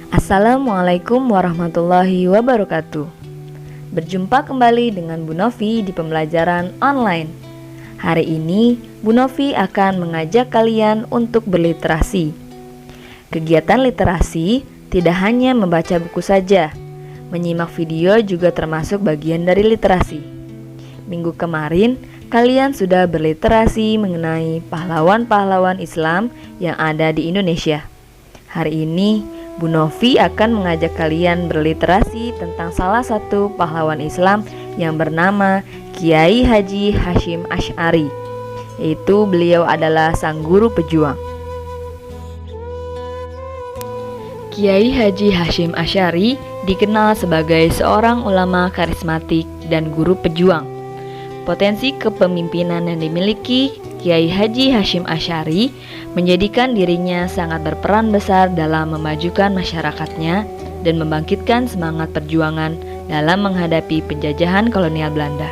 Assalamualaikum warahmatullahi wabarakatuh. Berjumpa kembali dengan Bu Novi di pembelajaran online. Hari ini Bu Novi akan mengajak kalian untuk berliterasi. Kegiatan literasi tidak hanya membaca buku saja. Menyimak video juga termasuk bagian dari literasi. Minggu kemarin kalian sudah berliterasi mengenai pahlawan-pahlawan Islam yang ada di Indonesia. Hari ini Bu Novi akan mengajak kalian berliterasi tentang salah satu pahlawan Islam yang bernama Kiai Haji Hasyim Asy'ari, yaitu beliau adalah sang guru pejuang. Kiai Haji Hasyim Asy'ari dikenal sebagai seorang ulama karismatik dan guru pejuang. Potensi kepemimpinan yang dimiliki Kiai Haji Hasyim Asy'ari menjadikan dirinya sangat berperan besar dalam memajukan masyarakatnya dan membangkitkan semangat perjuangan dalam menghadapi penjajahan kolonial Belanda.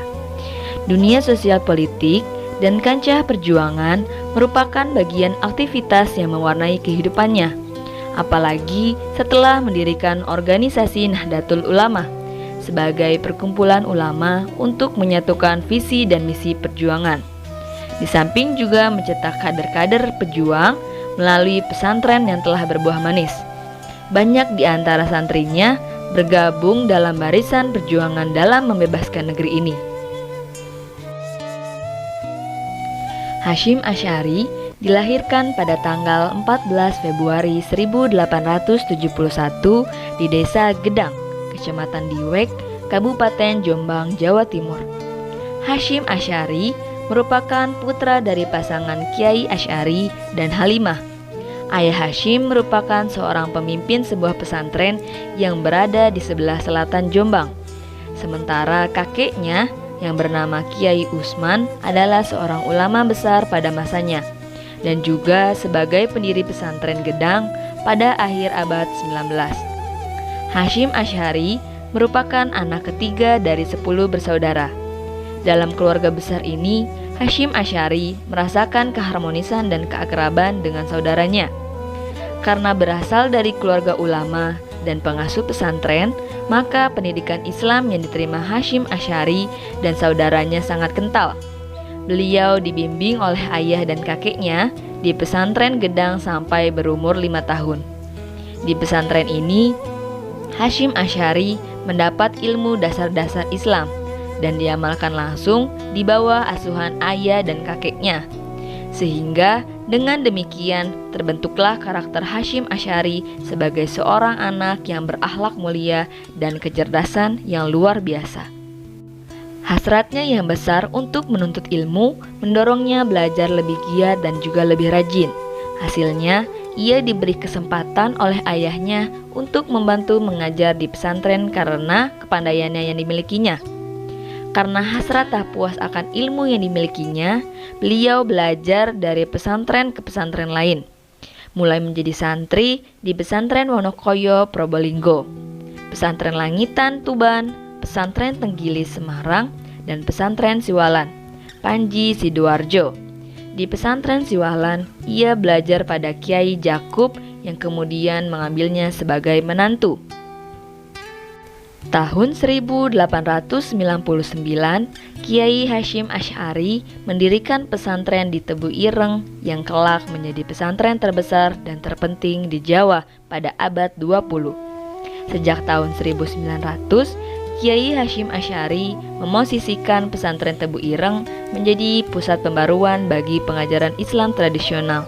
Dunia sosial politik dan kancah perjuangan merupakan bagian aktivitas yang mewarnai kehidupannya, apalagi setelah mendirikan organisasi Nahdlatul Ulama sebagai perkumpulan ulama untuk menyatukan visi dan misi perjuangan. Di samping juga mencetak kader-kader pejuang melalui pesantren yang telah berbuah manis. Banyak di antara santrinya bergabung dalam barisan perjuangan dalam membebaskan negeri ini. Hasyim Asy'ari dilahirkan pada tanggal 14 Februari 1871 di Desa Gedang, Kecamatan Diwek, Kabupaten Jombang, Jawa Timur. Hasyim Asy'ari merupakan putra dari pasangan Kiai Asy'ari dan Halimah. Ayah Hasyim merupakan seorang pemimpin sebuah pesantren yang berada di sebelah selatan Jombang. Sementara kakeknya yang bernama Kiai Usman adalah seorang ulama besar pada masanya dan juga sebagai pendiri pesantren Gedang pada akhir abad 19. Hasyim Asy'ari merupakan anak ketiga dari 10 bersaudara. Dalam keluarga besar ini, Hasyim Asy'ari merasakan keharmonisan dan keakraban dengan saudaranya. Karena berasal dari keluarga ulama dan pengasuh pesantren, maka pendidikan Islam yang diterima Hasyim Asy'ari dan saudaranya sangat kental. Beliau dibimbing oleh ayah dan kakeknya di pesantren Gedang sampai berumur 5 tahun. Di pesantren ini, Hasyim Asy'ari mendapat ilmu dasar-dasar Islam dan diamalkan langsung di bawah asuhan ayah dan kakeknya. Sehingga dengan demikian terbentuklah karakter Hasyim Asy'ari sebagai seorang anak yang berakhlak mulia dan kecerdasan yang luar biasa. Hasratnya yang besar untuk menuntut ilmu mendorongnya belajar lebih giat dan juga lebih rajin. Hasilnya, ia diberi kesempatan oleh ayahnya untuk membantu mengajar di pesantren karena kepandaiannya yang dimilikinya. Karena hasrat tak puas akan ilmu yang dimilikinya, beliau belajar dari pesantren ke pesantren lain. Mulai menjadi santri di pesantren Wonokoyo, Probolinggo, pesantren Langitan, Tuban, pesantren Tenggilis, Semarang, dan pesantren Siwalan, Panji, Sidoarjo. Di pesantren Siwalan, ia belajar pada Kiai Jakub yang kemudian mengambilnya sebagai menantu. Tahun 1899, Kiai Hasyim Asy'ari mendirikan pesantren di Tebu Ireng yang kelak menjadi pesantren terbesar dan terpenting di Jawa pada abad 20. Sejak tahun 1900, Kiai Hasyim Asy'ari memosisikan pesantren Tebu Ireng menjadi pusat pembaruan bagi pengajaran Islam tradisional.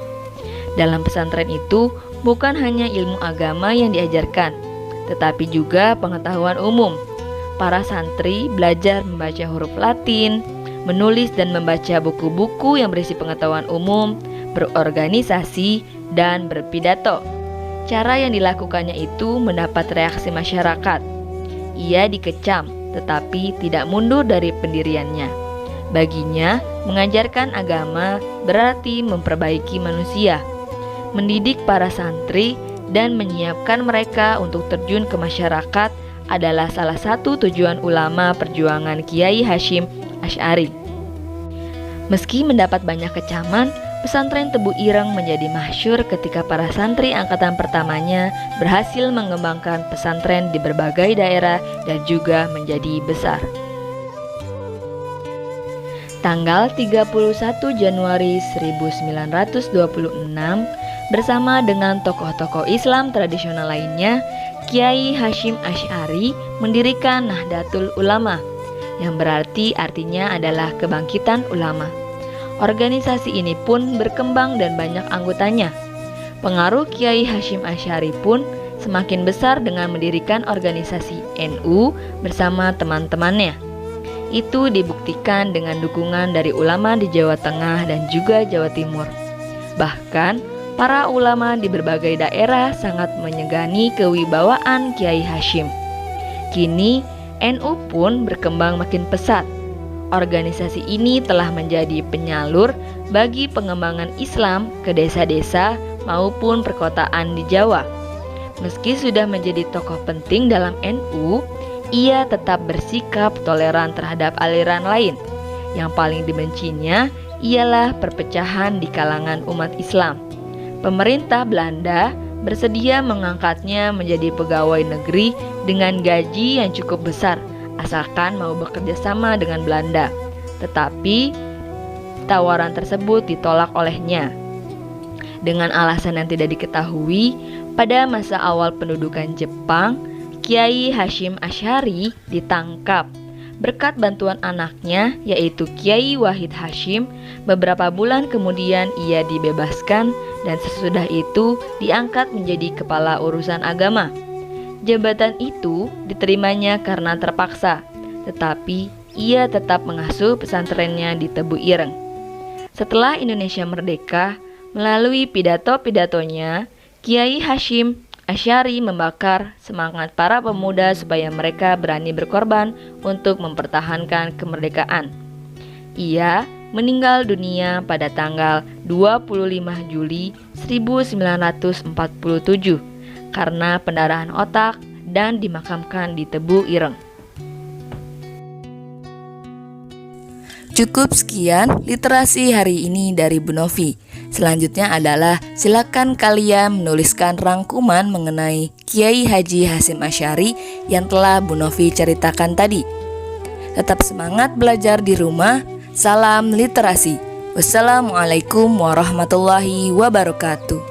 Dalam pesantren itu bukan hanya ilmu agama yang diajarkan, tetapi juga pengetahuan umum. Para santri belajar membaca huruf Latin, menulis dan membaca buku-buku yang berisi pengetahuan umum, berorganisasi, dan berpidato. Cara yang dilakukannya itu mendapat reaksi masyarakat. Ia dikecam, tetapi tidak mundur dari pendiriannya. Baginya, mengajarkan agama berarti memperbaiki manusia, mendidik para santri, dan menyiapkan mereka untuk terjun ke masyarakat adalah salah satu tujuan ulama perjuangan Kiai Hasyim Asy'ari. Meski mendapat banyak kecaman, Pesantren Tebu Ireng menjadi masyhur ketika para santri angkatan pertamanya berhasil mengembangkan pesantren di berbagai daerah dan juga menjadi besar. Tanggal 31 Januari 1926, bersama dengan tokoh-tokoh Islam tradisional lainnya, Kiai Hasyim Asy'ari mendirikan Nahdlatul Ulama, yang artinya adalah kebangkitan ulama. Organisasi ini pun berkembang dan banyak anggotanya. Pengaruh Kiai Hasyim Asy'ari pun semakin besar dengan mendirikan organisasi NU bersama teman-temannya. Itu dibuktikan dengan dukungan dari ulama di Jawa Tengah dan juga Jawa Timur. Bahkan, para ulama di berbagai daerah sangat menyegani kewibawaan Kiai Hasyim. Kini, NU pun berkembang makin pesat. Organisasi ini telah menjadi penyalur bagi pengembangan Islam ke desa-desa maupun perkotaan di Jawa. Meski sudah menjadi tokoh penting dalam NU, ia tetap bersikap toleran terhadap aliran lain. Yang paling dibencinya ialah perpecahan di kalangan umat Islam. Pemerintah Belanda bersedia mengangkatnya menjadi pegawai negeri dengan gaji yang cukup besar, asalkan mau bekerja sama dengan Belanda. Tetapi tawaran tersebut ditolak olehnya. Dengan alasan yang tidak diketahui, pada masa awal pendudukan Jepang, Kiai Hasyim Asy'ari ditangkap. Berkat bantuan anaknya, yaitu Kiai Wahid Hasyim, beberapa bulan kemudian ia dibebaskan dan sesudah itu diangkat menjadi kepala urusan agama. Jabatan itu diterimanya karena terpaksa, tetapi ia tetap mengasuh pesantrennya di Tebu Ireng. Setelah Indonesia merdeka, melalui pidato-pidatonya, Kiai Hasyim Asy'ari membakar semangat para pemuda supaya mereka berani berkorban untuk mempertahankan kemerdekaan. Ia meninggal dunia pada tanggal 25 Juli 1947 karena pendarahan otak dan dimakamkan di Tebu Ireng. Cukup sekian literasi hari ini dari Bu Novi. Selanjutnya adalah silakan kalian menuliskan rangkuman mengenai Kiai Haji Hasyim Asy'ari yang telah Bu Novi ceritakan tadi. Tetap semangat belajar di rumah. Salam literasi. Wassalamualaikum warahmatullahi wabarakatuh.